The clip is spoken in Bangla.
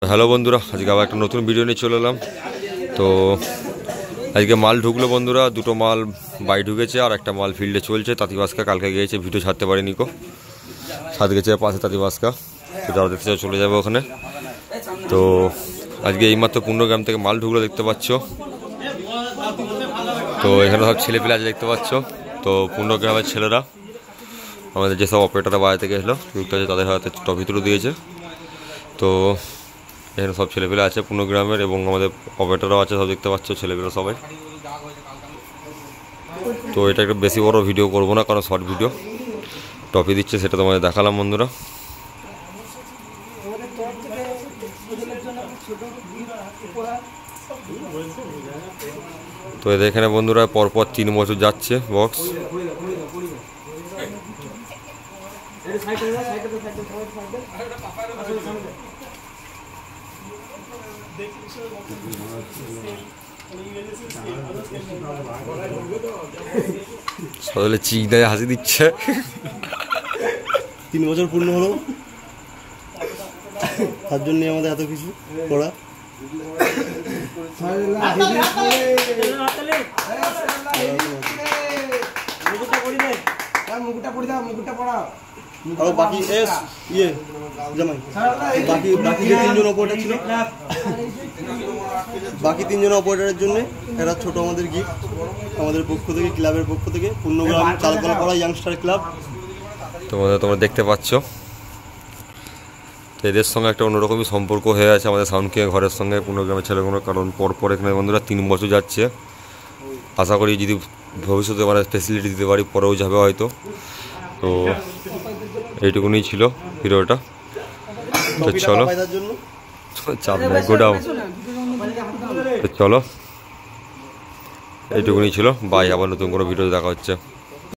হ্যালো বন্ধুরা, আজকে আবার একটা নতুন ভিডিও নিয়ে চলে এলাম। তো আজকে মাল ঢুকলো বন্ধুরা, দুটো মাল বাই ঢুকেছে আর একটা মাল ফিল্ডে চলছে। তাঁতিবাসকা কালকে গিয়েছে, ভিডিও ছাড়তে পারিনি কো, ছাদ গেছে পাশে তাঁতিবাসকা, তো যারা দেখতে চাও চলে যাবে ওখানে। তো আজকে এইমাত্র পূর্ণগ্রাম থেকে মাল ঢুকলো, দেখতে পাচ্ছ। তো এখানে সব ছেলেপেলে আছে দেখতে পাচ্ছ। তো পূর্ণগ্রামের ছেলেরা, আমাদের যেসব অপারেটাররা বাইরে থেকে এসলো ঢুকতে আছে, তাদের হাতে ট্রফি তুলে দিয়েছে। তো এখানে সব ছেলেপেলে আছে পূর্ণগ্রামের, এবং আমাদের অপারেটাররাও আছে, সব দেখতে পাচ্ছ ছেলেপেলে সবাই। তো এটা একটা বেশি বড় ভিডিও করবো না, কারণ শর্ট ভিডিও। ট্রফি দিচ্ছে সেটা তোমাদের দেখালাম বন্ধুরা। তো এদের এখানে বন্ধুরা পরপর 3 বছর যাচ্ছে বক্স। সকলে চিক দেয়, হাসি দিচ্ছে। 3 বছর পূর্ণ হলো, তার জন্য আমাদের এত কিছু করা। আর বাকি বাকি যে 3 জন অপারেটর ছিল, বাকি 3 জন অপারেটরের জন্য একটা ছোট আমাদের গিফট আমাদের পক্ষ থেকে, ক্লাবের পক্ষ থেকে, পূর্ণগ্রাম চালকল করা ইয়াংস্টার ক্লাব। তোমরা দেখতে পাচ্ছ। তো এদের সঙ্গে একটা অন্যরকমই সম্পর্ক হয়ে আছে আমাদের সাউন্ড কিং ঘরের সঙ্গে, পূর্ণগ্রামের ছেলেগুলো। কারণ পরপর এখানে বন্ধুরা 3 বছর যাচ্ছে। আশা করি যদি ভবিষ্যতে মানে ফেসিলিটি দিতে পারি, পরেও যাবে হয়তো। তো এইটুকুনি ছিল ভিডিওটা। তো চলো, চাপ নেই, গোডাউন। তো চলো, এইটুকুনি ছিল। বাই, আবার নতুন কোনো ভিডিও দেখা হচ্ছে।